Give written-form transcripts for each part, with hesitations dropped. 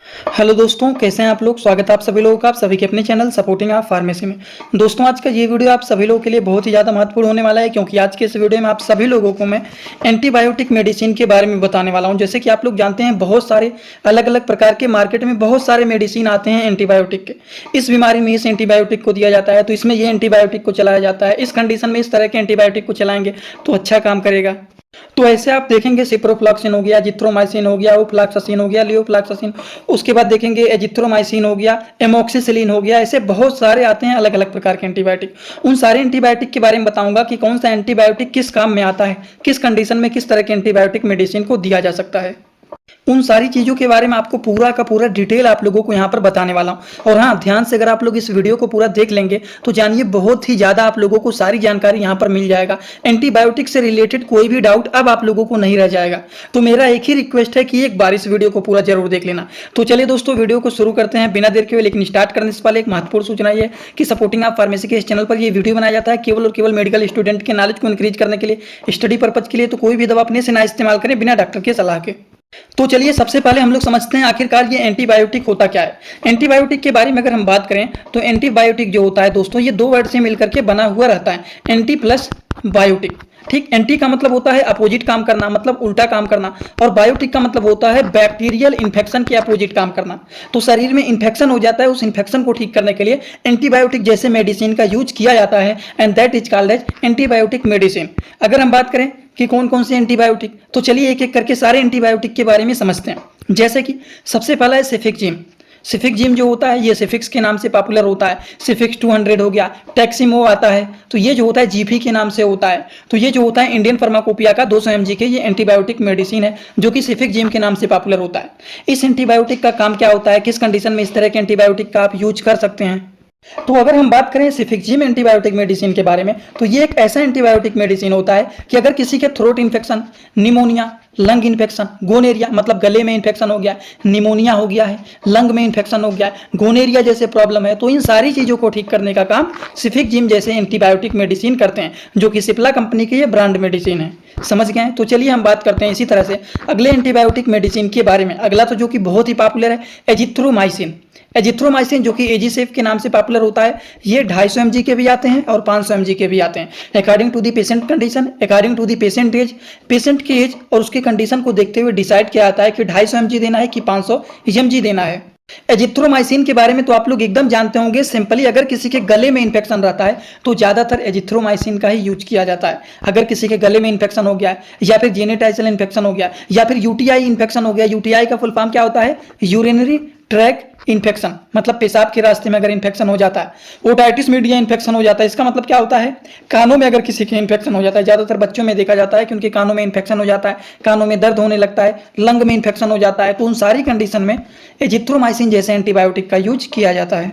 Hello दोस्तों, कैसे हैं आप लोग। स्वागत है आप सभी लोगों का आप सभी के अपने चैनल सपोर्टिंग आप फार्मेसी में। दोस्तों, आज का ये वीडियो आप सभी लोगों के लिए बहुत ही ज़्यादा महत्वपूर्ण होने वाला है, क्योंकि आज के इस वीडियो में आप सभी लोगों को मैं एंटीबायोटिक मेडिसिन के बारे में बताने वाला हूं। जैसे कि आप लोग जानते हैं, बहुत सारे अलग अलग प्रकार के मार्केट में बहुत सारे मेडिसिन आते हैं एंटीबायोटिक के। इस बीमारी में इस एंटीबायोटिक को दिया जाता है, तो इसमें ये एंटीबायोटिक को चलाया जाता है। इस कंडीशन में इस तरह के एंटीबायोटिक को चलाएंगे तो अच्छा काम करेगा। तो ऐसे आप देखेंगे सिप्रोफ्लॉक्सिन हो गया, जिथ्रोमाइसिन हो गया, ओफ्लॉक्सासिन हो गया, लियोफ्लॉक्सासिन। उसके बाद देखेंगे एजिथ्रोमाइसिन हो गया, एमोक्सिसिलिन हो गया। ऐसे बहुत सारे आते हैं अलग अलग प्रकार के एंटीबायोटिक। उन सारे एंटीबायोटिक के बारे में बताऊंगा कि कौन सा एंटीबायोटिक किस काम में आता है, किस कंडीशन में किस तरह के एंटीबायोटिक मेडिसिन को दिया जा सकता है। उन सारी चीज़ों के बारे में आपको पूरा का पूरा डिटेल आप लोगों को यहाँ पर बताने वाला हूँ। और हाँ, ध्यान से अगर आप लोग इस वीडियो को पूरा देख लेंगे तो जानिए बहुत ही ज़्यादा आप लोगों को सारी जानकारी यहाँ पर मिल जाएगा। एंटीबायोटिक से रिलेटेड कोई भी डाउट अब आप लोगों को नहीं रह जाएगा। तो मेरा एक ही रिक्वेस्ट है कि एक बार इस वीडियो को पूरा जरूर देख लेना। तो चलिए दोस्तों, वीडियो को शुरू करते हैं बिना देर के हुए। लेकिन स्टार्ट करने से पहले एक महत्वपूर्ण सूचना ये कि सपोर्टिंग आप फार्मेसी के इस चैनल पर ये वीडियो बनाया जाता है केवल और केवल मेडिकल स्टूडेंट के नॉलेज को इंक्रीज करने के लिए, स्टडी पर्पज के लिए। तो कोई भी दवा अपने से ना इस्तेमाल करें बिना डॉक्टर के सलाह के। तो चलिए सबसे पहले हम लोग समझते हैं आखिरकार ये एंटीबायोटिक होता क्या है। एंटीबायोटिक के बारे में अगर हम बात करें तो एंटीबायोटिक जो होता है दोस्तों, ये दो वर्ड से मिलकर के बना हुआ रहता है, एंटी प्लस बायोटिक। ठीक, एंटी का मतलब होता है अपोजिट काम करना, मतलब उल्टा काम करना, और बायोटिक का मतलब होता है बैक्टीरियल इन्फेक्शन के अपोजिट काम करना। तो शरीर में इन्फेक्शन हो जाता है, उस इन्फेक्शन को ठीक करने के लिए एंटीबायोटिक जैसे मेडिसिन का यूज किया जाता है, and that is called as antibiotic medicine. अगर हम बात करें कि कौन कौन से एंटीबायोटिक, तो चलिए एक एक करके सारे एंटीबायोटिक के बारे में समझते हैं। जैसे कि सबसे पहला है सेफिक्जिम। सिफिक्जिम जो होता है ये सिफिक्स के नाम से पॉपुलर होता है। सिफिक्स 200 हो गया। टैक्सिमो आता है, तो ये जो होता है जीफी के नाम से होता है। तो ये जो होता है इंडियन फार्माकोपिया का 200 mg के ये एंटीबायोटिक मेडिसिन है, जो कि सिफिक्जिम के नाम से पॉपुलर होता है। इस एंटीबायोटिक का काम क्या होता है, किस कंडीशन में इस तरह के एंटीबायोटिक का आप यूज कर सकते हैं। तो अगर हम बात करें सिफिक्जिम एंटीबायोटिक मेडिसिन के बारे में, तो ये एक ऐसा एंटीबायोटिक मेडिसिन होता है कि अगर किसी के throat infection, pneumonia, lung infection, gonorrhoea मतलब गले में इन्फेक्शन हो गया, निमोनिया हो गया है, लंग में इन्फेक्शन हो गया है, गोनेरिया जैसे प्रॉब्लम है, तो इन सारी चीज़ों को ठीक करने का काम सिफिक्जिम जैसे एंटीबायोटिक मेडिसिन करते हैं, जो कि सिप्ला कंपनी की ये ब्रांड मेडिसिन है। समझ गए। तो चलिए हम बात करते हैं इसी तरह से अगले एंटीबायोटिक मेडिसिन के बारे में। अगला तो जो कि बहुत ही पॉपुलर है, एजिथ्रोमाइसिन। एजिथ्रोमाइसिन जो कि एजीसेफ के नाम से पॉपुलर होता है, ये 250 mg के भी आते हैं और 500 mg के भी आते हैं। According to the patient condition, according to the patient age, patient की एज और उसकी कंडीशन को देखते हुए डिसाइड किया जाता है कि 250 mg देना है कि 500 mg देना है। एजिथ्रोमाइसिन के बारे में तो आप लोग एकदम जानते होंगे। सिंपली अगर किसी के गले में इन्फेक्शन रहता है तो ज़्यादातर एजिथ्रोमाइसिन का ही यूज किया जाता है। अगर किसी के गले में इन्फेक्शन हो गया है, या फिर जेनेटाइसल इन्फेक्शन हो गया, या फिर यूटीआई इन्फेक्शन हो गया। यूटीआई का फुल फॉर्म क्या होता है, यूरिनरी ट्रैक इन्फेक्शन, मतलब पेशाब के रास्ते में अगर इन्फेक्शन हो जाता है। ओटाइटिस मीडिया इन्फेक्शन हो जाता है, इसका मतलब क्या होता है, कानों में अगर किसी के इन्फेक्शन हो जाता है। ज़्यादातर बच्चों में देखा जाता है कि उनके कानों में इन्फेक्शन हो जाता है, कानों में दर्द होने लगता है, लंग में इन्फेक्शन हो जाता है। तो उन सारी कंडीशन में एजिथ्रोमाइसिन जैसे एंटीबायोटिक का यूज किया जाता है।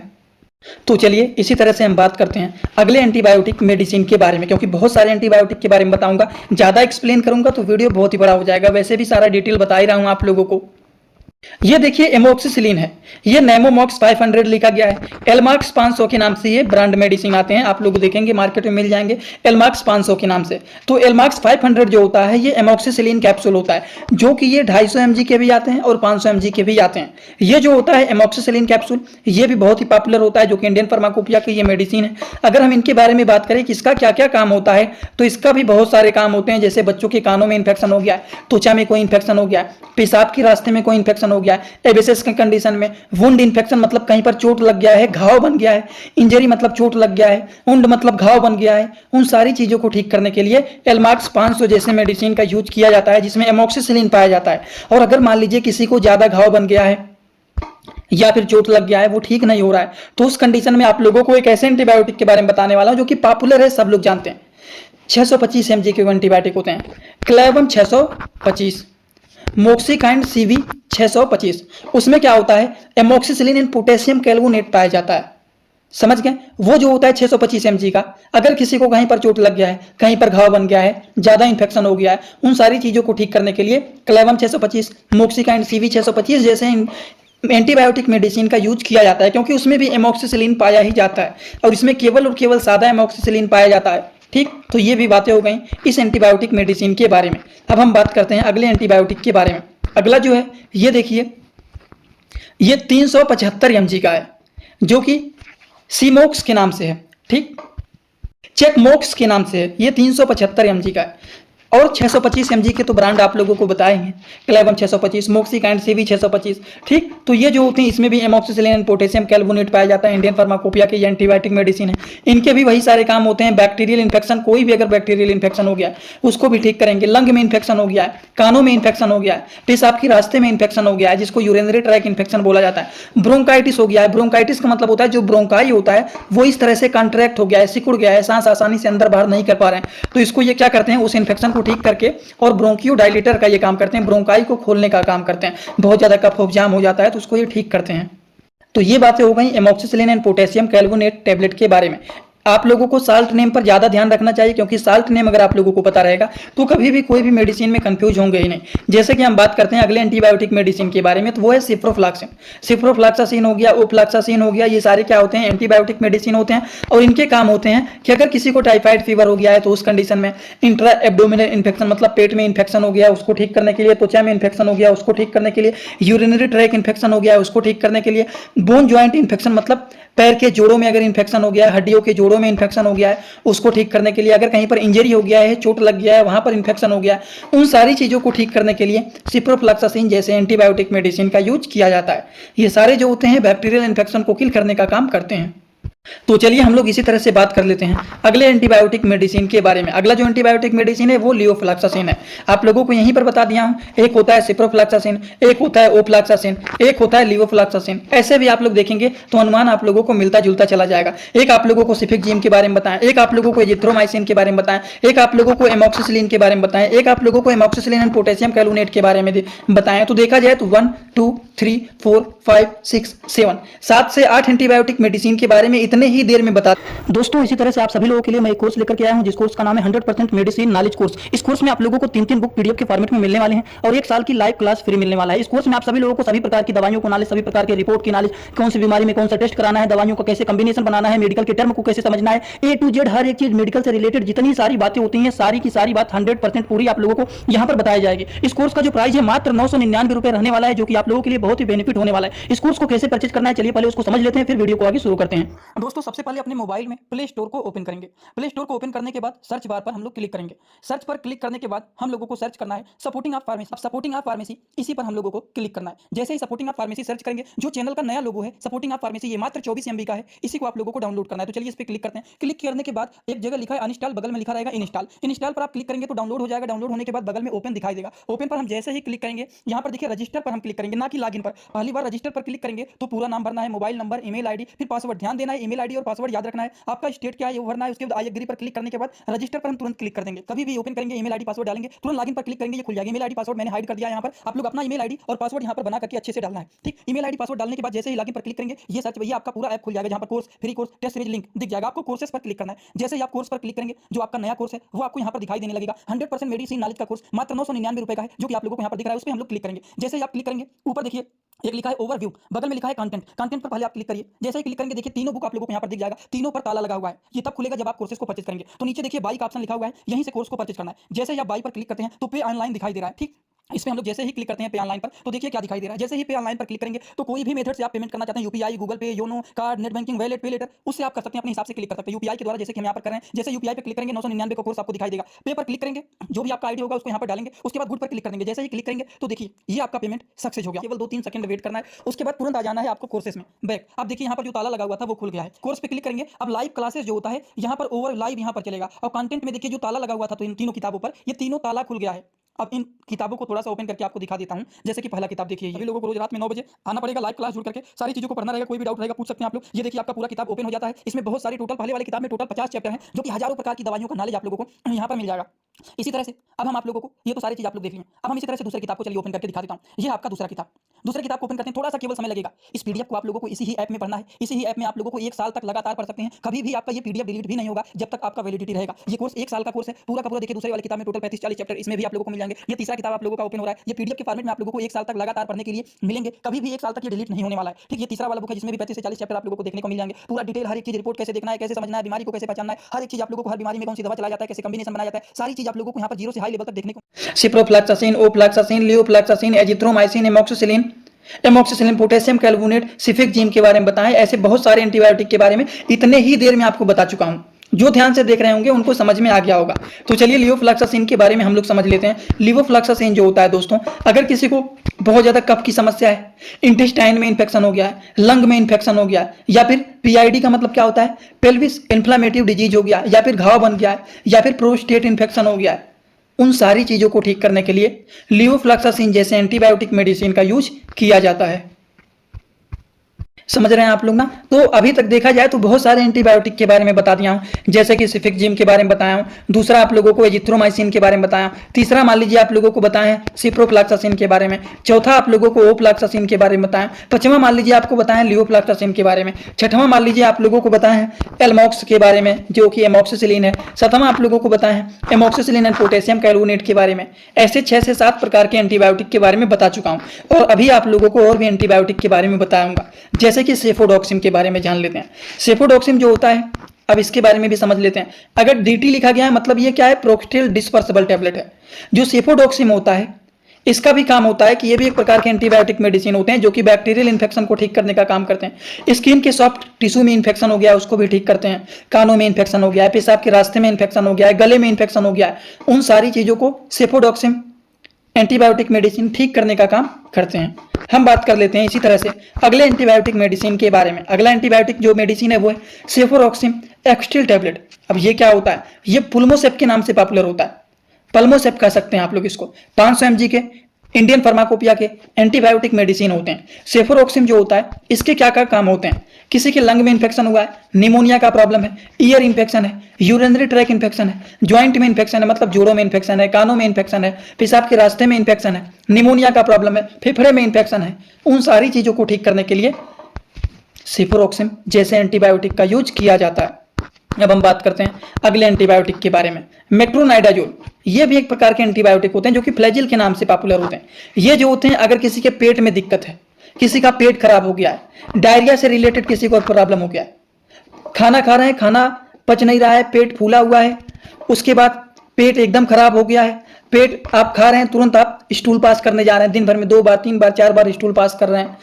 तो चलिए इसी तरह से हम बात करते हैं अगले एंटीबायोटिक मेडिसिन के बारे में, क्योंकि बहुत सारे एंटीबायोटिक के बारे में बताऊंगा। ज़्यादा एक्सप्लेन करूंगा तो वीडियो बहुत ही बड़ा हो जाएगा। वैसे भी सारा डिटेल बता ही रहा हूं आप लोगों को। ये देखिए एमोक्सिसिलिन है, ये नेमोमॉक्स 500 लिखा गया है। एलमार्क्स 500 के नाम से ये ब्रांड मेडिसिन आते हैं, आप लोग देखेंगे मार्केट में मिल जाएंगे एलमार्क्स 500 के नाम से। तो एलमार्क्स 500 जो होता है ये एमोक्सिसिलिन कैप्सूल होता है, जो कि ये 250 mg के भी आते हैं और 500 mg के भी आते हैं। ये जो होता है एमोक्सिसिलिन कैप्सूल, ये भी बहुत ही पॉपुलर होता है, जो कि इंडियन फार्माकोपिया की ये मेडिसिन है। अगर हम इनके बारे में बात करें कि इसका क्या क्या काम होता है, तो इसका भी बहुत सारे काम होते हैं। जैसे बच्चों के कानों में इन्फेक्शन हो गया है, त्वचा में कोई इन्फेक्शन हो गया है, पेशाब के रास्ते में कोई इन्फेक्शन हो गया है, एबेसिस के कंडीशन में, वुंड इन्फेक्शन मतलब कहीं पर चोट लग गया है, घाव बन गया है, इंजरी मतलब चोट लग गया है, वुंड मतलब घाव बन गया है, उन सारी चीजों को ठीक करने के लिए एलमार्क्स 500 जैसे मेडिसिन का यूज किया जाता है, जिसमें एमोक्सिसिलिन पाया जाता है। और अगर मान लीजिए किसी को ज्यादा घाव बन गया है या फिर चोट लग गया है, वो ठीक नहीं हो रहा है, तो उस कंडीशन में आप लोगों को एक ऐसे एंटीबायोटिक के बारे में बताने वाला हूं जो कि पॉपुलर है, सब लोग जानते हैं। 625 mg के एंटीबायोटिक होते हैं। क्लेवम 625, मोक्सिकाइंड सीवी 625। उसमें क्या होता है, एमोक्सिसिलिन एंड पोटेशियम कैल्वोनेट पाया जाता है। समझ गए। वो जो होता है 625 mg का, अगर किसी को कहीं पर चोट लग गया है, कहीं पर घाव बन गया है, ज्यादा इन्फेक्शन हो गया है, उन सारी चीजों को ठीक करने के लिए क्लेवम 625, मोक्सिकाइंड सीवी 625 जैसे एंटीबायोटिक मेडिसिन का यूज किया जाता है, क्योंकि उसमें भी एमोक्सिसिलिन पाया ही जाता है और इसमें केवल और केवल सादा एमोक्सिसिलिन पाया जाता है। ठीक, तो ये भी बातें हो गई इस एंटीबायोटिक मेडिसिन के बारे में। अब हम बात करते हैं अगले एंटीबायोटिक के बारे में। अगला जो है ये देखिए ये 375 mg का है, जो कि सीमोक्स के नाम से है, ठीक, चेकमोक्स के नाम से है। ये 375 mg का है। और 625 mg के तो ब्रांड आप लोगों को बताए हैं, क्लेवम 625, मोक्सिकैंड सीवी 625, ठीक। तो ये जो होते हैं इसमें भी एमोक्सिसिलिन एंड पोटेशियम कैल्वोनेट पाया जाता है। इंडियन फार्माकोपिया के एंटीबायोटिक मेडिसिन है, इनके भी वही सारे काम होते हैं। बैक्टीरियल इन्फेक्शन, कोई भी अगर बैक्टीरियल इन्फेक्शन हो गया उसको भी ठीक करेंगे। लंग में इन्फेक्शन हो गया है, कानों में इन्फेक्शन हो गया है, पेशाब की रास्ते में इन्फेक्शन हो गया है जिसको यूरिनरी ट्रैक इन्फेक्शन बोला जाता है। ब्रोंकाइटिस हो गया है, ब्रोंकाइटिस का मतलब होता है जो ब्रोंकाई होता है वो इस तरह से कॉन्ट्रैक्ट हो गया है, सिकुड़ गया है, सांस आसानी से अंदर बाहर नहीं कर पा रहे हैं, तो इसको ये क्या करते हैं, उस इन्फेक्शन को ठीक करके और ब्रोंकियो डायलेटर का ये काम करते हैं, ब्रोंकाई को खोलने का काम करते हैं। बहुत ज्यादा कफ जाम हो जाता है तो उसको ये ठीक करते हैं। तो ये बातें हो गई एमोक्सिसिलिन एंड पोटेशियम कैल्वोनेट टैबलेट के बारे में। आप लोगों को साल्ट नेम पर ज्यादा ध्यान रखना चाहिए, क्योंकि साल्ट नेम अगर आप लोगों को पता रहेगा तो कभी भी कोई भी मेडिसिन में कंफ्यूज होंगे ही नहीं। जैसे कि हम बात करते हैं अगले एंटीबायोटिक मेडिसिन के बारे में, तो वो है सिप्रोफ्लॉक्सिन। सिप्रोफ्लॉक्सासिन हो गया, ओफ्लॉक्सासिन हो गया, ये सारे क्या होते हैं, एंटीबायोटिक मेडिसिन होते हैं। और इनके काम होते हैं कि अगर किसी को टाइफाइड फीवर हो गया है तो उस कंडीशन में, इंट्रा एब्डोमिनल इन्फेक्शन मतलब पेट में इन्फेक्शन हो गया उसको ठीक करने के लिए, त्वचा में इन्फेक्शन हो गया उसको ठीक करने के लिए, यूरिनरी ट्रैक इन्फेक्शन हो गया उसको ठीक करने के लिए, बोन ज्वाइंट इन्फेक्शन मतलब पैर के जोड़ों में अगर इन्फेक्शन हो गया है, हड्डियों के जोड़ों में इन्फेक्शन हो गया है उसको ठीक करने के लिए, अगर कहीं पर इंजरी हो गया है, चोट लग गया है, वहां पर इन्फेक्शन हो गया है, उन सारी चीजों को ठीक करने के लिए सिप्रोफ्लॉक्सासिन जैसे एंटीबायोटिक मेडिसिन का यूज किया जाता है। ये सारे जो होते हैं बैक्टीरियल इन्फेक्शन को किल करने का काम करते हैं। तो चलिए हम लोग इसी तरह से बात कर लेते हैं अगले एंटीबायोटिक मेडिसिन के बारे में। अगला जो एंटीबायोटिक मेडिसिन है वो लियोफ्लॉक्सासिन है। आप लोगों को यहीं पर बता दिया हूं, एक होता है सिप्रोफ्लॉक्सासिन, एक होता है ओफ्लॉक्सासिन, एक होता है लियोफ्लॉक्सासिन। ऐसे भी आप लोग देखेंगे तो अनुमान आप लोगों को मिलता जुलता चला जाएगा। एक आप लोगों को सिफिकजिम के बारे में बताएं, एक आप लोगों को एजिथ्रोमाइसिन के बारे में बताएं, एक आप लोगों को एमोक्सिसिलिन के बारे में बताएं, एक आप लोगों को एमोक्सिसिलिन एंड पोटेशियम कैल्वोनेट के बारे में बताएं। तो देखा जाए तो 1 2 3 4 5 6 7 से 8 एंटीबायोटिक मेडिसिन के बारे में इतने ही देर में बता। दोस्तों इसी तरह से आप सभी लोगों के लिए मैं एक कोर्स लेकर के आया हूं, जिस कोर्स का नाम है 100% मेडिसिन नॉलेज कोर्स। इस कोर्स में आप लोगों को 3 बुक पीडीएफ के फॉर्मेट में मिलने वाले हैं और 1 साल की लाइव क्लास फ्री मिलने वाला है। इस कोर्स में आप सभी लोगों को सभी प्रकार की दवाइयों को नॉलेज, सभी प्रकार के रिपोर्ट की नॉलेज, कौन सी बीमारी में कौन सा टेस्ट कराना है, दवाइयों का कैसे कॉम्बिनेशन बनाना है, मेडिकल के टर्म को कैसे समझना है, ए टू जेड हर एक चीज मेडिकल से रिलेटेड जितनी सारी बातें होती हैं सारी की सारी बात 100% पूरी आप लोगों को यहाँ पर बताई जाएगी। इस कोर्स का जो प्राइस है मात्र 999 रुपए रहने वाला है, जो कि आप लोगों के लिए बहुत ही बेनिफिट होने वाला है। इस कोर्स को कैसे परचेज करना है चलिए पहले उसको समझ लेते हैं, फिर वीडियो को आगे शुरू करते हैं। दोस्तों सबसे पहले अपने मोबाइल में प्ले स्टोर को ओपन करेंगे। प्ले स्टोर को ओपन करने के बाद सर्च बार पर हम लोग क्लिक करेंगे। सर्च पर क्लिक करने के बाद हम लोगों को सर्च करना है सपोर्टिंग ऑफ फार्मेसी। अब सपोर्टिंग ऑफ फार्मेसी इसी पर हम लोगों को क्लिक करना है। जैसे ही सपोर्टिंग ऑफ फार्मेसी सर्च करेंगे, जो चैनल का नया लोगो है सपोर्टिंग ऑफ फार्मेसी, ये मात्र 24 MB का है, इसी को आप लोगों को डाउनलोड करना है। तो चलिए इस पर क्लिक करते हैं। क्लिक करने के बाद एक जगह लिखा है अनइंस्टॉल, बगल में लिखा रहेगा इंस्टॉल। इंस्टॉल पर आप क्लिक करेंगे तो डाउनलोड हो जाएगा। डाउनलोड होने के बाद बगल में ओपन दिखाई देगा। ओपन पर हम जैसे ही क्लिक करेंगे, यहाँ पर देखिए रजिस्टर पर हम क्लिक करेंगे, ना कि लॉगिन पर। पहली बार रजिस्टर पर क्लिक करेंगे तो पूरा नाम भरना है, मोबाइल नंबर, ईमेल आईडी, फिर पासवर्ड। ध्यान देना है ईमेल आईडी और पासवर्ड याद रखना है। आपका स्टेट क्या है वो भरना है। उसके बाद आई एग्री पर क्लिक करने के बाद रजिस्टर पर हम तुरंत क्लिक कर देंगे। कभी भी ओपन करेंगे ईमेल आईडी पासवर्ड डालेंगे, तुरंत लॉगिन पर क्लिक करेंगे, ये खुल जाएगा। ईमेल आईडी पासवर्ड मैंने हाइड कर दिया है। यहाँ पर आप लोग अपना ईमेल आईडी और पासवर्ड यहाँ पर बना करके अच्छे से डालना है, ठीक। ईमेल आईडी पासवर्ड डालने के बाद जैसे ही लॉगिन पर क्लिक करेंगे, ये सर्च भैया आपका पूरा ऐप खुल जाएगा, जहाँ पर course, free course, test series link दिख जाएगा। आपको कोर्सेस पर क्लिक करना है। जैसे ही आप कोर्स पर क्लिक करेंगे, जो आपका नया कोर्स है वो आपको यहाँ पर दिखाई देने लगेगा। 100% मेडिसिन नॉलेज का कोर्स मात्र 999 रुपए का है, जो कि आप लोगों को यहाँ पर दिख रहा है। उस पर हम लोग क्लिक करेंगे। जैसे ही आप क्लिक करेंगे, ऊपर देखिए एक लिखा है ओवरव्यू, बगल में लिखा है कंटेंट। कंटेंट पर पहले आप क्लिक करिए। जैसे ही क्लिक करेंगे देखिए तीनों बुक आप लोगों को यहाँ पर दिख जाएगा। तीनों पर ताला लगा हुआ है। ये तब खुलेगा जब आप कोर्सेज को परचेज करेंगे। तो नीचे देखिए बाई का ऑप्शन लिखा हुआ है, यहीं से कोर्स को परचेज करना है। जैसे ही आप बाई पर क्लिक करते हैं तो पे ऑनलाइन दिखाई दे रहा है, ठीक। इसमें हम लोग जैसे ही क्लिक करते हैं पे ऑनलाइन पर, तो देखिए क्या दिखाई दे रहा है। जैसे ही पे ऑनलाइन पर क्लिक करेंगे तो कोई भी मेथड से आप पेमेंट करना चाहते हैं, यूपीआई, गूगल पे, YONO, card, net banking, wallet, पे लेटर, उससे आप कर सकते हैं। अपने हिसाब से क्लिक कर सकते हैं यूपीआई के द्वारा, जैसे कि हम यहाँ पर कर रहे हैं। जैसे यूपीआई पे क्लिक करेंगे 999 का कोर्स आपको दिखाई देगा। पे पर क्लिक करेंगे, जो भी आपका आईडी होगा उसको यहाँ पर डालेंगे। उसके बाद गुड पर क्लिक करेंगे। जैसे ही क्लिक करेंगे तो देखिए ये आपका पेमेंट सक्सेस हो गया। केवल 2-3 सेकंड वेट करना है, उसके बाद तुरंत आ जाना है आपको कोर्सेज में बैक। अब देखिए यहाँ पर जो ताला लगा हुआ था वो खुल गया है। कोर्स पे क्लिक करेंगे। अब लाइव क्लासेस जो होता है यहाँ पर ओवर लाइव यहाँ पर चलेगा। और कंटेंट में देखिए जो ताला लगा हुआ था तो इन तीनों किताबों पर ये तीनों ताला खुल गया है। अब इन किताबों को थोड़ा सा ओपन करके आपको दिखा देता हूं। जैसे कि पहला किताब देखिए, सभी लोगों को रोज रात में 9 बजे आना पड़ेगा, लाइव क्लास जुड़ करके सारी चीजों को पढ़ना रहेगा। कोई भी डाउट रहेगा पूछ सकते हैं आप लोग। ये देखिए आपका पूरा किताब ओपन हो जाता है। इसमें बहुत सारी टोटल, पहले वाली किताब में टोटल 50 चैप्टर हैं, जो कि हजारों प्रकार की दवाइयों का नॉलेज आप लोगों को यहाँ पर मिल जाएगा। इसी तरह से अब हम आप लोगों को, ये तो सारी चीज आप लोग देख लेंगे। अब हम इसी तरह से दूसरी किताब को चलिए ओपन करके दिखा देता हूँ। ये आपका दूसरा किताब। दूसरे किताब को ओपन करते हैं, थोड़ा सा केवल समय लगेगा। इस पीडीएफ को आप लोगों को इसी ही ऐप में पढ़ना है। इसी ही ऐप में आप लोगों को 1 साल तक लगातार पढ़ सकते हैं। कभी भी आपका ये पीडीएफ डिलीट भी नहीं होगा जब तक आपका वैलिडिटी रहेगा। ये कोर्स 1 साल का कोर्स है पूरा का पूरा। देखिए दूसरे वाली किताब में टोटल 35-40 चैप्टर इसमें भी आप लोगों को मिल जाएंगे। ये तीसरा किताब आप लोगों का ओपन हो रहा है। ये पीडीएफ के फॉर्मेट में आप लोगों को 1 साल तक लगातार पढ़ने के लिए मिलेंगे। कभी भी 1 साल तक ये डिलीट नहीं होने वाला है, ठीक। ये तीसरा वाला बुक है जिसमें भी 35 से 40 चैप्टर आप लोगों को देखने को मिल जाएंगे। पूरा डिटेल हर एक चीज, रिपोर्ट कैसे देखना है, कैसे समझना है, बीमारी को कैसे पहचानना है, हर एक चीज आप लोगों को, हर बीमारी में कौन सी दवा चलाया जाता है, कैसे कॉम्बिनेशन बनाया जाता है, सारी चीज आप लोगों को यहाँ पर 0 से हाई लेवल तक देखने को। Ciprofloxacin, ofloxacin, levofloxacin, azithromycin, amoxicillin, amoxicillin, potassium clavulanate, cefixime के बारे में बताएं। ऐसे बहुत सारे एंटीबायोटिक के बारे में इतने ही देर में आपको बता चुका हूं। जो ध्यान से देख रहे होंगे उनको समझ में आ गया होगा। तो चलिए लियोफ्लैक्सासिन के बारे में हम लोग समझ लेते हैं। लियोफ्लैक्सासिन जो होता है दोस्तों, अगर किसी को बहुत ज्यादा कफ की समस्या है, इंटेस्टाइन में इंफेक्शन हो गया है, लंग में इंफेक्शन हो गया है, या फिर पीआईडी का मतलब क्या होता है, पेल्विस इन्फ्लामेटिव डिजीज हो गया, या फिर घाव बन गया है, या फिर प्रोस्टेट इंफेक्शन हो गया है, उन सारी चीजों को ठीक करने के लिए लियोफ्लैक्सासिन जैसे एंटीबायोटिक मेडिसिन का यूज किया जाता है। समझ रहे हैं आप लोग ना। तो अभी तक देखा जाए तो बहुत सारे एंटीबायोटिक के बारे में बता दिया हूं, जैसे कि सिफिकजिम के बारे में बताया हूं, दूसरा आप लोगों को एजिथ्रोमाइसिन के बारे में बताया, तीसरा मान लीजिए आप लोगों को बताया है सिप्रोफ्लैक्सासिन के बारे में, चौथा आप लोगों को ओफ्लैक्सासिन के बारे में बताया, पांचवा मान लीजिए आपको बताया लियोफ्लैक्सासिन के बारे में, छठवां मान लीजिए आप लोगों को बताया है एलमॉक्स के बारे में जो कि एमोक्सिसिलिन है, सातवां आप लोगों को बताया है एमोक्सिसिलिन एंड पोटेशियम कैल्वोनेट के बारे में। ऐसे 6 से 7 प्रकार के एंटीबायोटिक के बारे में बता चुका हूं और अभी आप लोगों को और भी एंटीबायोटिक के बारे में बताऊंगा, जैसे कि सेफोडॉक्सिम के बारे में जान लेते हैं। सेफोडॉक्सिम जो होता है, अब इसके बारे में भी समझ लेते हैं। अगर डीटी लिखा गया है मतलब ये क्या है, प्रोक्स्टिल डिस्पर्सिबल टैबलेट है। जो सेफोडॉक्सिम होता है इसका भी काम होता है कि ये भी एक प्रकार के एंटीबायोटिक मेडिसिन होते हैं जो कि बैक्टीरियल इन्फेक्शन को ठीक करने का काम करते हैं। स्किन के सॉफ्ट टिश्यू में इन्फेक्शन हो गया है उसको भी ठीक करते हैं, कानों में इन्फेक्शन हो गया है, पेशाब के रास्ते में इन्फेक्शन हो गया है, गले में इन्फेक्शन हो गया है, उन सारी चीजों को सेफोडॉक्सिम एंटीबायोटिक मेडिसिन ठीक करने का काम करते हैं। हम बात कर लेते हैं इसी तरह से अगले एंटीबायोटिक मेडिसिन के बारे में। अगला एंटीबायोटिक जो मेडिसिन है वो है सेफोरॉक्सिम एक्सटिल टैबलेट। अब ये क्या होता है, ये पुल्मोसेप के नाम से पॉपुलर होता है, पल्मोसेप कह सकते हैं आप लोग इसको। 500 mg के इंडियन फार्माकोपिया के एंटीबायोटिक मेडिसिन होते हैं। सेफोरॉक्सिम जो होता है इसके क्या क्या काम होते हैं, किसी के लंग में इन्फेक्शन हुआ है, निमोनिया का प्रॉब्लम है, ईयर इन्फेक्शन है, यूरिनरी ट्रैक इन्फेक्शन है, ज्वाइंट में इन्फेक्शन है मतलब जोड़ों में इन्फेक्शन है, कानों में इन्फेक्शन है, पेशाब के रास्ते में इन्फेक्शन है, निमोनिया का प्रॉब्लम है, फेफड़े में इन्फेक्शन है, उन सारी चीजों को ठीक करने के लिए सेफोरॉक्सिम जैसे एंटीबायोटिक का यूज किया जाता है। अब हम बात करते हैं अगले एंटीबायोटिक के बारे में, मेट्रोनाइडाजोल। ये भी एक प्रकार के एंटीबायोटिक होते हैं जो कि फ्लैजिल के नाम से पॉपुलर होते हैं। ये जो होते हैं अगर किसी के पेट में दिक्कत है, किसी का पेट खराब हो गया है, डायरिया से रिलेटेड किसी को प्रॉब्लम हो गया है, खाना खा रहे हैं, खाना पच नहीं रहा है, पेट फूला हुआ है, उसके बाद पेट एकदम खराब हो गया है, पेट आप खा रहे हैं तुरंत आप स्टूल पास करने जा रहे हैं, दिन भर में 2 बार 3 बार 4 बार स्टूल पास कर रहे हैं,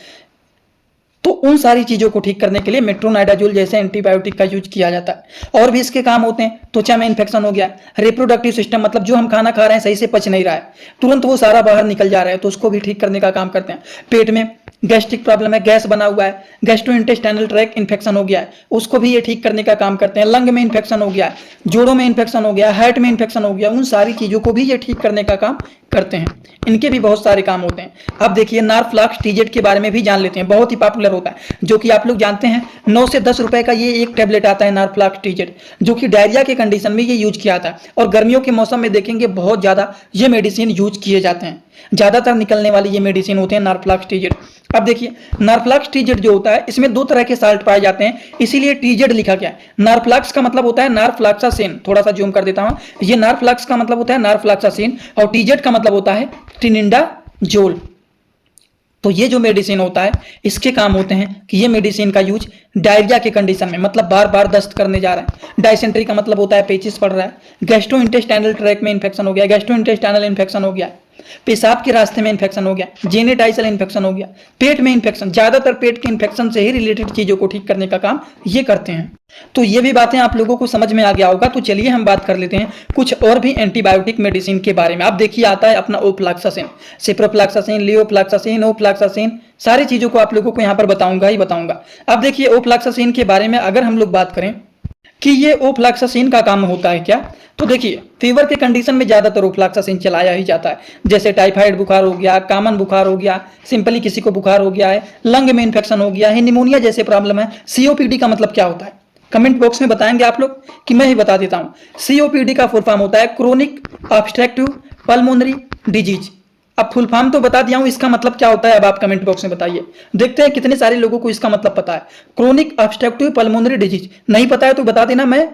तो उन सारी चीजों को ठीक करने के लिए मेट्रोनाइडाजोल जैसे एंटीबायोटिक का यूज किया जाता है। और भी इसके काम होते हैं, त्वचा में इन्फेक्शन हो गया, रिप्रोडक्टिव सिस्टम मतलब जो हम खाना खा रहे हैं सही से पच नहीं रहा है, तुरंत वो सारा बाहर निकल जा रहा है, तो उसको भी ठीक करने का काम करते हैं। पेट में गैस्ट्रिक प्रॉब्लम है, गैस बना हुआ है, गैस्ट्रोइंटेस्टाइनल ट्रैक्ट इन्फेक्शन हो गया है, उसको भी ये ठीक करने का काम करते हैं। लंग में इन्फेक्शन हो गया है, जोड़ों में इन्फेक्शन हो गया, हार्ट में इन्फेक्शन हो गया, उन सारी चीजों को भी ये ठीक करने का काम करते हैं। इनके भी बहुत सारे काम होते हैं। अब देखिए नार्फ्लॉक्स टीजेट के बारे में भी जान लेते हैं, बहुत ही पॉपुलर होता है, जो कि आप लोग जानते हैं 9 से 10 रुपए का ये एक टेबलेट आता है नार्फ्लॉक्स टीजेट, जो कि डायरिया के कंडीशन में ये यूज किया जाता है। और गर्मियों के मौसम में देखेंगे बहुत ज्यादा ये मेडिसिन यूज किए जाते हैं, ज्यादातर निकलने वाली ये मेडिसिन होते हैं नार्फ्लॉक्स टीजेट। अब देखिए नार्फ्लॉक्स टीजेट जो होता है इसमें 2 तरह के साल्ट पाए जाते हैं, इसीलिए टीजेट लिखा गया है। नार्फ्लॉक्स का मतलब होता है नार्फ्लॉक्सासिन, थोड़ा सा जूम कर देता हूं, ये नार्फ्लॉक्स का मतलब होता है नार्फ्लॉक्सासिन और टीजेट का मतलब होता है ट्रिनिडाजोल। तो ये जो मेडिसिन होता है इसके काम होते हैं कि ये मेडिसिन का यूज डायरिया के कंडीशन में, मतलब बार बार दस्त करने जा रहा है, डायसेंट्री का मतलब होता है पेचिस पड़ रहा है, गैस्ट्रोइंटेस्टाइनल ट्रैक्ट में इन्फेक्शन हो गया, गैस्ट्रोइंटेस्टाइनल इन्फेक्शन हो गया, पेशाब के रास्ते में इन्फेक्शन हो गया, जेनेटाइसल इन्फेक्शन हो गया, पेट में इन्फेक्शन, ज्यादातर पेट के इन्फेक्शन से ही रिलेटेड चीजों को ठीक करने का काम ये करते हैं। तो ये भी बातें आप लोगों को समझ में आ गया होगा। तो चलिए हम बात कर लेते हैं कुछ और भी एंटीबायोटिक मेडिसिन के बारे में। आप देखिए आता है अपना ओफ्लॉक्सासिन, सिप्रोफ्लॉक्सासिन, लियोफ्लॉक्सासिन, ओफ्लॉक्सासिन, सारी चीजों को आप लोगों को यहाँ पर बताऊंगा ही बताऊंगा। अब देखिए ओफ्लॉक्सासिन के बारे में अगर हम लोग बात करें कि ये ओफ्लॉक्सासिन का काम होता है क्या, तो देखिए फीवर के कंडीशन में ज्यादातर ओफ्लॉक्सासिन चलाया ही जाता है, जैसे टाइफाइड बुखार हो गया, कॉमन बुखार हो गया, सिंपली किसी को बुखार हो गया है, लंग में इन्फेक्शन हो गया है, निमोनिया जैसे प्रॉब्लम है। सीओपीडी का मतलब क्या होता है कमेंट बॉक्स में बताएंगे आप लोग कि मैं ही बता देता हूं। सीओपीडी का फुल फॉर्म होता है क्रोनिक ऑब्स्ट्रक्टिव पल्मोनरी डिजीज। अब फुल फॉर्म तो बता दिया हूं, इसका मतलब क्या होता है अब आप कमेंट बॉक्स में बताइए, देखते हैं कितने सारे लोगों को इसका मतलब पता है। क्रोनिक ऑब्स्ट्रक्टिव पल्मोनरी डिजीज नहीं पता है तो बता देना, मैं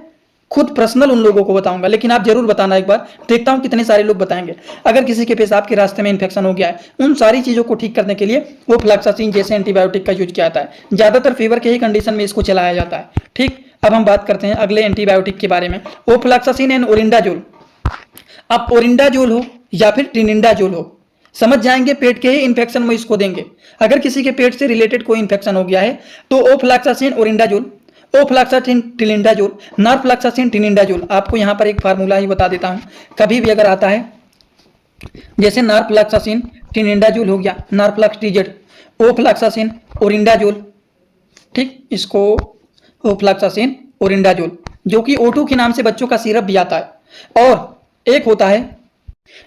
खुद पर्सनल उन लोगों को बताऊंगा, लेकिन आप जरूर बताना एक बार, देखता हूं कितने सारे लोग बताएंगे। अगर किसी के पेशाब के रास्ते में इन्फेक्शन हो गया है, उन सारी चीजों को ठीक करने के लिए ओफ्लॉक्सासिन जैसे एंटीबायोटिक का यूज किया जाता है, ज्यादातर फीवर के ही कंडीशन में इसको चलाया जाता है। ठीक, अब हम बात करते हैं अगले एंटीबायोटिक के बारे में, ओफ्लॉक्सासिन एंड ओरिंडाजोल। अब ओरिंडाजोल हो या फिर ट्रिनिडाजोल हो, समझ जाएंगे पेट के ही इन्फेक्शन में इसको देंगे। अगर किसी के पेट से रिलेटेड कोई इन्फेक्शन हो गया है तो ओफ्लैक्सासिन ओरिंडाजोल, ओफ्लैक्सासिन टिनिडाजोल, नॉरफ्लैक्सासिन टिनिडाजोल। आपको यहाँ पर एक फार्मूला ही बता देता हूँ, कभी भी अगर आता है जैसे नॉरफ्लैक्सासिन टिनिडाजोल हो गया, नॉरफ्लैक्स टीजेड, ओफ्लैक्सासिन ओरिंडाजोल, ठीक, इसको ओफ्लैक्सासिन ओरिंडाजोल, जो कि O2 के नाम से बच्चों का सिरप भी आता है। और एक होता है,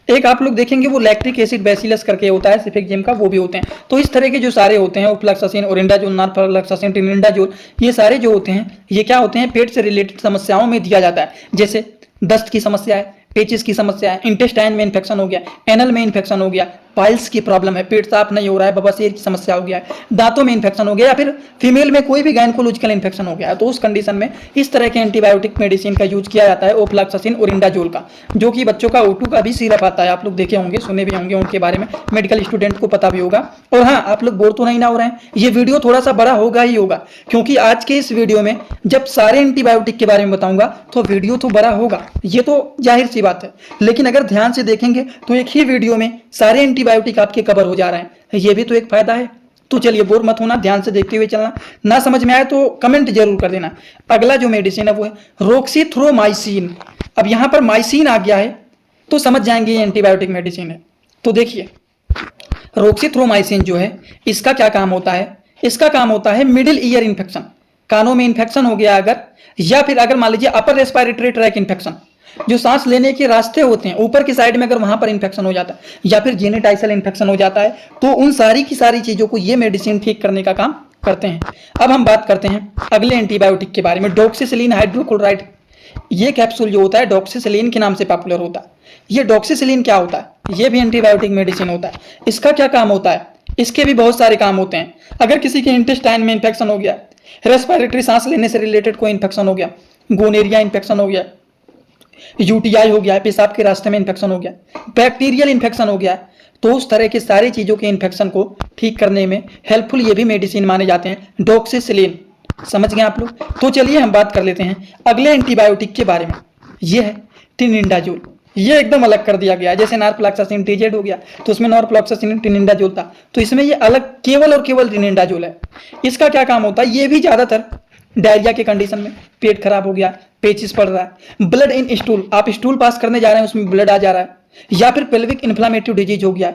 एक आप लोग देखेंगे वो लैक्टिक एसिड बैसिलस करके होता है सिफिकजिम का, वो भी होते हैं। तो इस तरह के जो सारे होते हैं ओफ्लैक्सासिन ओरिंडाजोल, नॉरफ्लैक्सासिन टिनिडाजोल, ये सारे जो होते हैं ये क्या होते हैं, पेट से रिलेटेड समस्याओं में दिया जाता है। जैसे दस्त की समस्या है, पेचिस की समस्या है, इंटेस्टाइन में इन्फेक्शन हो गया, एनल में इन्फेक्शन हो गया, पाइल्स की प्रॉब्लम है, पेट साफ नहीं हो रहा है, बवासीर की समस्या हो गया है, दांतों में इन्फेक्शन हो गया, या फिर फीमेल में कोई भी गायनेकोलॉजिकल इन्फेक्शन हो गया है, तो उस कंडीशन में इस तरह के एंटीबायोटिक मेडिसिन का यूज किया जाता है ओफ्लैक्सासिन ओरिंडाजोल का, जो कि बच्चों का O2 का भी सिरप आता है। आप लोग देखे होंगे, सुने भी होंगे, उनके बारे में मेडिकल स्टूडेंट को पता भी होगा। और हाँ, आप लोग बोर तो नहीं ना हो रहे हैं, ये वीडियो थोड़ा सा बड़ा होगा ही होगा, क्योंकि आज के इस वीडियो में जब सारे एंटीबायोटिक के बारे में बताऊंगा तो वीडियो तो बड़ा होगा, ये तो जाहिर सी बात है। लेकिन अगर ध्यान से देखेंगे तो एक ही वीडियो में सारे एंटीबायोटिक आपके कवर हो जा रहे हैं, ये भी तो एक फायदा है। तो चलिए बोर मत होना, ध्यान से देखते हुए चलना, ना समझ में आए तो कमेंट जरूर कर देना। अगला जो मेडिसिन है वो है रोक्सीथ्रोमाइसिन। अब यहां पर माइसिन आ गया है तो समझ जाएंगे ये एंटीबायोटिक मेडिसिन है। तो देखिए रोक्सीथ्रोमाइसिन जो है इसका क्या काम होता है, इसका काम होता है मिडिल ईयर इन्फेक्शन, कानों में इन्फेक्शन हो गया अगर, या फिर अगर मान लीजिए अपर रेस्पिरेटरी ट्रैक इन्फेक्शन, जो सांस लेने के रास्ते होते हैं ऊपर की साइड में, अगर वहां पर इन्फेक्शन हो जाता है, या फिर जेनेटाइसल इन्फेक्शन हो जाता है, तो उन सारी की सारी चीजों को ये मेडिसिन ठीक करने का काम करते हैं। अब हम बात करते हैं अगले एंटीबायोटिक के बारे में, डॉक्सीसिलीन हाइड्रोक्लोराइड। ये कैप्सूल जो होता है डॉक्सीसिलीन के नाम से पॉपुलर होता है। ये डॉक्सीसिलीन क्या होता है, ये भी एंटीबायोटिक मेडिसिन होता है। इसका क्या काम होता है, इसके भी बहुत सारे काम होते हैं। अगर किसी के इंटेस्टाइन में इन्फेक्शन हो गया, रेस्पिरेटरी सांस लेने से रिलेटेड कोई इन्फेक्शन हो गया, गोनेरिया इन्फेक्शन हो गया, यूटीआई हो गया, पेशाब के रास्ते में इन्फेक्शन हो गया, बैक्टीरियल इन्फेक्शन हो गया, तो उस तरह की सारी चीजों के इन्फेक्शन को ठीक करने में हेल्पफुल ये भी मेडिसिन माने जाते हैं डॉक्सीसिलीन। समझ गए आप लोग। तो चलिए हम बात कर लेते हैं अगले एंटीबायोटिक के बारे में, ये है टिनिडाजोल। ये एकदम अलग कर दिया गया है, जैसे नॉरफ्लैक्सासिन टीजेड हो गया तो उसमें नॉरफ्लैक्सासिन टिनिडाजोल था, तो इसमें ये अलग केवल और केवल टिनिडाजोल है। इसका क्या काम होता है, ये भी ज्यादातर डायरिया के कंडीशन में, पेट खराब हो गया, पेचिस पड़ रहा है, ब्लड इन स्टूल, आप स्टूल पास करने जा रहे हैं उसमें ब्लड आ जा रहा है, या फिर पेल्विक इन्फ्लामेटरी डिजीज हो गया,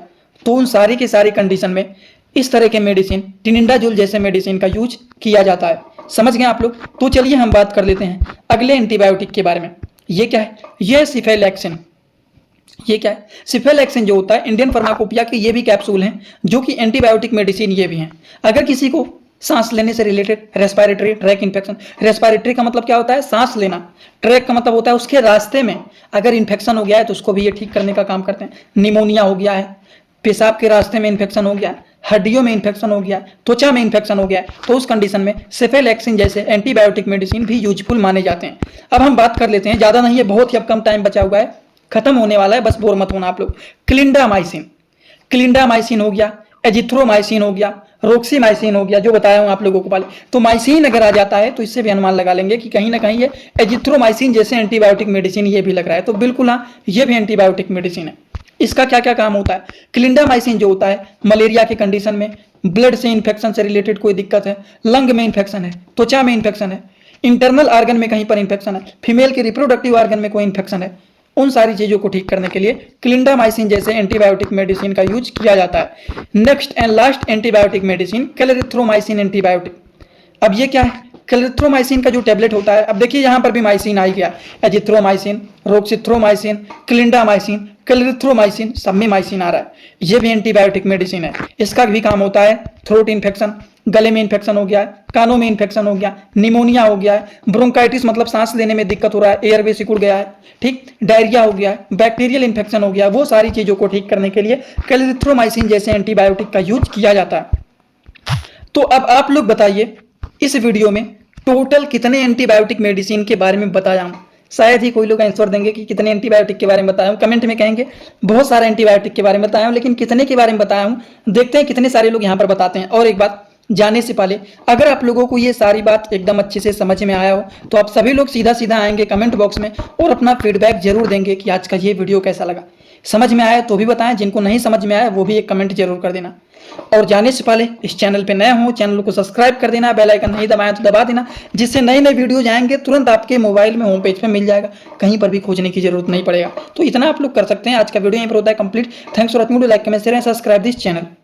तो उन सारी के सारी कंडीशन में इस तरह के मेडिसिन टिनिडाजोल जैसे मेडिसिन का यूज किया जाता है। समझ गए आप लोग। तो चलिए हम बात कर लेते हैं अगले एंटीबायोटिक के बारे में। ये क्या है, ये सिफेलैक्सिन। ये क्या है, सिफेलैक्सिन जो होता है इंडियन फार्माकोपिया के ये भी कैप्सूल हैं, जो कि एंटीबायोटिक मेडिसिन ये भी हैं। अगर किसी को सांस लेने से related respiratory tract infection, respiratory का मतलब क्या होता है, सांस लेना, ट्रैक का मतलब होता है उसके रास्ते में अगर इन्फेक्शन हो गया है तो उसको भी ये ठीक करने का काम करते हैं। निमोनिया हो गया है, पेशाब के रास्ते में इन्फेक्शन हो गया, हड्डियों में इन्फेक्शन हो गया, त्वचा में इन्फेक्शन हो गया, तो उस कंडीशन में सिफेलैक्सिन जैसे एंटीबायोटिक मेडिसिन भी यूजफुल माने जाते हैं। अब हम बात कर लेते हैं, ज्यादा नहीं है, बहुत ही अब कम टाइम बचा हुआ है, खत्म होने वाला है, बस बोर मत होना आप लोग। क्लिंडामाइसिन, क्लिंडामाइसिन हो गया, एजिथ्रोमाइसिन हो गया, रोक्सीमाइसिन हो गया, जो बताया हूं आप लोगों को पहले। तो माइसिन अगर आ जाता है तो इससे भी अनुमान लगा लेंगे कि कहीं ना कहीं ये एजिथ्रोमाइसिन जैसे एंटीबायोटिक मेडिसिन ये भी लग रहा है, तो बिल्कुल हाँ, ये भी एंटीबायोटिक मेडिसिन है। इसका क्या क्या काम होता है, क्लिंडामाइसिन जो होता है मलेरिया के कंडीशन में, ब्लड से इन्फेक्शन से रिलेटेड कोई दिक्कत है, लंग में इन्फेक्शन है, त्वचा में इन्फेक्शन है, इंटरनल ऑर्गन में कहीं पर इन्फेक्शन है, फीमेल के रिप्रोडक्टिव ऑर्गन में कोई इन्फेक्शन है, उन सारी चीजों को ठीक करने के लिए क्लिंडामाइसिन जैसे एंटीबायोटिक मेडिसिन का यूज किया जाता है। Next and last antibiotic medicine clarithromycin antibiotic. अब ये क्या है, क्लेरिथ्रोमाइसिन का जो टेबलेट होता है, अब देखिए यहाँ पर भी माइसिन आ गया, एजिथ्रोमाइसिन, रोक्सीथ्रोमाइसिन, क्लिंडामाइसिन, क्लेरिथ्रोमाइसिन, सब में माइसिन आ रहा है। ये भी एंटीबायोटिक मेडिसिन है। इसका भी काम होता है थ्रोट इन्फेक्शन, गले में इन्फेक्शन हो गया है, कानों में इन्फेक्शन हो गया, निमोनिया हो गया है, ब्रोंकाइटिस मतलब सांस लेने में दिक्कत हो रहा है, एयरवे सिकुड़ गया है, ठीक, डायरिया हो गया है, बैक्टीरियल इन्फेक्शन हो गया, वो सारी चीजों को ठीक करने के लिए क्लेरिथ्रोमाइसिन जैसे एंटीबायोटिक का यूज किया जाता है। तो अब आप लोग बताइए, इस वीडियो में टोटल कितने एंटीबायोटिक मेडिसिन के बारे में बताया हूं? शायद ही कोई लोग आंसर देंगे कि कितने एंटीबायोटिक के बारे में बताया हूं, कमेंट में कहेंगे बहुत सारे एंटीबायोटिक के बारे में बताया हूं, लेकिन कितने के बारे में बताया हूं देखते हैं कितने सारे लोग यहां पर बताते हैं। और एक बात जाने से पहले, अगर आप लोगों को ये सारी बात एकदम अच्छे से समझ में आया हो तो आप सभी लोग सीधा सीधा आएंगे कमेंट बॉक्स में और अपना फीडबैक जरूर देंगे कि आज का ये वीडियो कैसा लगा। समझ में आया तो भी बताएं, जिनको नहीं समझ में आया वो भी एक कमेंट जरूर कर देना। और जाने से पहले इस चैनल पे नए हो, चैनल को सब्सक्राइब कर देना, बेल आइकन नहीं दबाएं तो दबा देना, जिससे नए नए वीडियो जाएंगे तुरंत आपके मोबाइल में होम पेज पे मिल जाएगा, कहीं पर भी खोजने की जरूरत नहीं पड़ेगा। तो इतना आप लोग कर सकते हैं। आज का वीडियो यहीं पर होता है complete. Thanks for watching, like comment share and subscribe this channel.